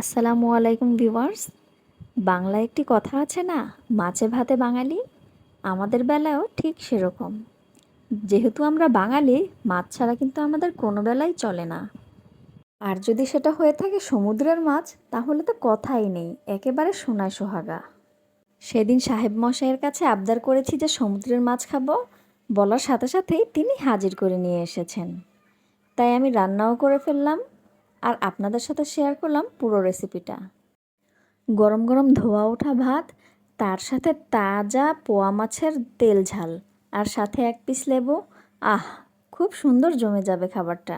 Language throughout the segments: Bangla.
আসসালামু আলাইকুম ভিউয়ার্স। বাংলায় একটি কথা আছে না, মাছে ভাতে বাঙালি। আমাদের বেলায়ও ঠিক সেরকম। যেহেতু আমরা বাঙালি, মাছ ছাড়া কিন্তু আমাদের কোনো বেলাই চলে না। আর যদি সেটা হয়ে থাকে সমুদ্রের মাছ, তাহলে তো কথাই নেই, একেবারে সোনায় সোহাগা। সেদিন সাহেব মশাইয়ের কাছে আবদার করেছি যে সমুদ্রের মাছ খাবো, বলার সাথে সাথেই তিনি হাজির করে নিয়ে এসেছেন। তাই আমি রান্নাও করে ফেললাম, আর আপনাদের সাথে শেয়ার করলাম পুরো রেসিপিটা। গরম গরম ধোয়া ওঠা ভাত, তার সাথে তাজা পোয়া মাছের তেল ঝাল, আর সাথে এক পিস লেবু। আহ, খুব সুন্দর জমে যাবে খাবারটা।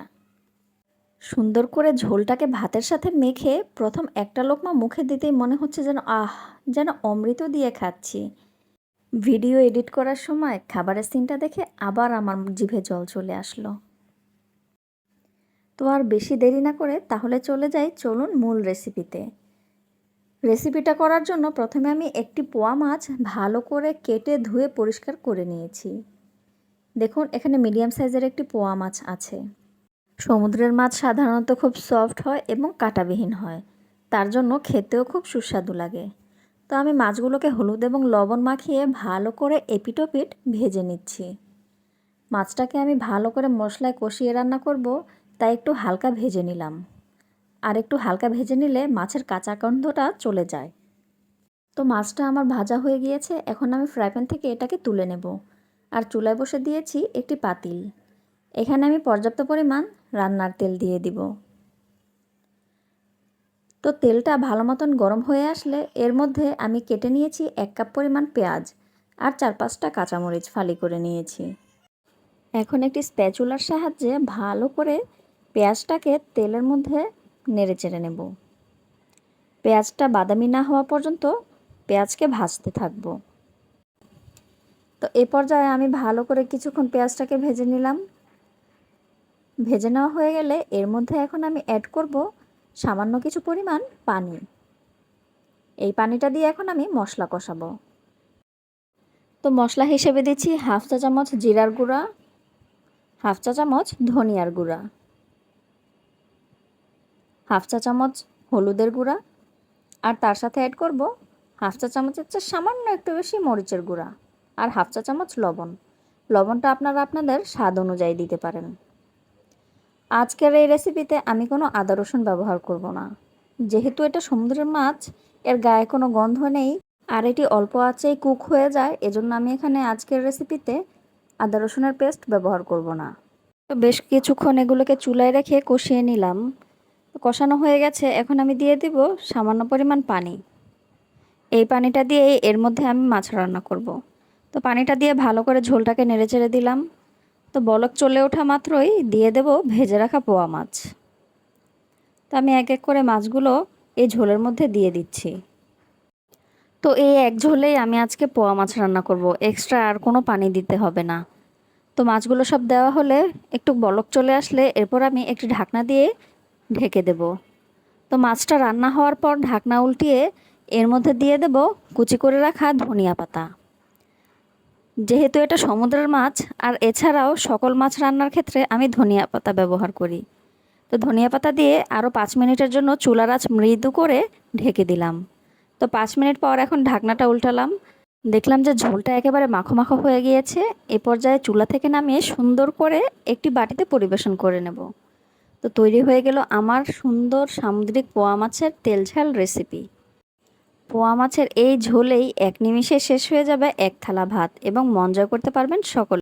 সুন্দর করে ঝোলটাকে ভাতের সাথে মেখে প্রথম একটা লোকমা মুখে দিতেই মনে হচ্ছে যেন অমৃত দিয়ে খাচ্ছি। ভিডিও এডিট করার সময় খাবারের সিনটা দেখে আবার আমার জিভে জল চলে আসলো। তো আর বেশি দেরি না করে তাহলে চলুন মূল রেসিপিতে। রেসিপিটা করার জন্য প্রথমে আমি একটি পোয়া মাছ ভালো করে কেটে ধুয়ে পরিষ্কার করে নিয়েছি। দেখুন, এখানে মিডিয়াম সাইজের একটি পোয়া মাছ আছে। সমুদ্রের মাছ সাধারণত খুব সফট হয় এবং কাঁটাবিহীন হয়, তার জন্য খেতেও খুব সুস্বাদু লাগে। তো আমি মাছগুলোকে হলুদ এবং লবণ মাখিয়ে ভালো করে এপিটোপিট ভেজে নিচ্ছি। মাছটাকে আমি ভালো করে মশলায় কষিয়ে রান্না করব, তাই একটু হালকা ভেজে নিলাম। আর একটু হালকা ভেজে নিলে মাছের কাঁচা গন্ধটা চলে যায়। তো মাছটা আমার ভাজা হয়ে গিয়েছে, এখন আমি ফ্রাই প্যান থেকে এটাকে তুলে নেব। আর চুলায় বসে দিয়েছি একটি পাতিল। এখানে আমি পর্যাপ্ত পরিমাণ রান্নার তেল দিয়ে দিব। তো তেলটা ভালো মতন গরম হয়ে আসলে এর মধ্যে আমি কেটে নিয়েছি 1 কাপ পরিমাণ পেঁয়াজ আর 4-5টা কাঁচামরিচ ফালি করে নিয়েছি। এখন একটি স্প্যাচুলার সাহায্যে ভালো করে পেঁয়াজটাকে তেলের মধ্যে নেড়ে চেড়ে নেব। পেঁয়াজটা বাদামি না হওয়া পর্যন্ত পেঁয়াজকে ভাজতে থাকব। তো এই পর্যায়ে আমি ভালো করে কিছুক্ষণ পেঁয়াজটাকে ভেজে নিলাম। ভেজে নেওয়া হয়ে গেলে এর মধ্যে এখন আমি অ্যাড করব সামান্য কিছু পরিমাণ পানি। এই পানিটা দিয়ে এখন আমি মশলা কষাবো। তো মশলা হিসেবে দিচ্ছি 1/2 চা চামচ জিরার গুঁড়া, 1/2 চা চামচ ধনিয়ার গুঁড়া, 1/2 চা চামচ হলুদের গুঁড়া, আর তার সাথে অ্যাড করব 1/2 চা চামচের চেয়ে সামান্য একটু বেশি মরিচের গুঁড়া, আর 1/2 চা চামচ লবণ। লবণটা আপনারা আপনাদের স্বাদ অনুযায়ী দিতে পারেন। আজকের এই রেসিপিতে আমি কোনো আদা রসুন ব্যবহার করব না, যেহেতু এটা সমুদ্রের মাছ, এর গায়ে কোনো গন্ধ নেই, আর এটি অল্প আঁচেই কুক হয়ে যায়। এজন্য আমি এখানে আজকের রেসিপিতে আদা রসুনের পেস্ট ব্যবহার করব না। তো বেশ কিছুক্ষণ এগুলোকে চুলায় রেখে কষিয়ে নিলাম। কষানো হয়ে গেছে, এখন আমি দিয়ে দিব সামান্য পরিমাণ পানি। এই পানিটা দিয়ে এর মধ্যে আমি মাছ রান্না করব। তো পানিটা দিয়ে ভালো করে ঝোলটাকে নেড়েচেড়ে দিলাম। তো বলক চলে ওঠা মাত্রই দিয়ে দেব ভেজে রাখা পোয়া মাছ। তো আমি এক এক করে মাছগুলো এই ঝোলের মধ্যে দিয়ে দিচ্ছি। তো এই এক ঝোলেই আমি আজকে পোয়া মাছ রান্না করব, এক্সট্রা আর কোনো পানি দিতে হবে না। তো মাছগুলো সব দেওয়া হলে একটু বলক চলে আসলে এরপর আমি একটি ঢাকনা দিয়ে ঢেকে দেব। তো মাছটা রান্না হওয়ার পর ঢাকনা উল্টিয়ে এর মধ্যে দিয়ে দেব কুচি করে রাখা ধনিয়া পাতা। যেহেতু এটা সমুদ্রের মাছ, আর এছাড়াও সকল মাছ রান্নার ক্ষেত্রে আমি ধনিয়া পাতা ব্যবহার করি। তো ধনিয়া পাতা দিয়ে আরও 5 মিনিটের জন্য চুলার আঁচ মৃদু করে ঢেকে দিলাম। তো 5 মিনিট পর এখন ঢাকনাটা উল্টালাম, দেখলাম যে ঝোলটা একেবারে মাখো মাখো হয়ে গিয়েছে। এ পর্যায়ে চুলা থেকে নামিয়ে সুন্দর করে একটি বাটিতে পরিবেশন করে নেব। তো তৈরি হয়ে গেল আমার সুন্দর সামুদ্রিক পোয়া মাছের তেল ঝাল রেসিপি। পোয়া মাছের এই ঝোলেই এক নিমিষে শেষ হয়ে যাবে এক থালা ভাত, এবং মন জয় করতে পারবেন সকলে।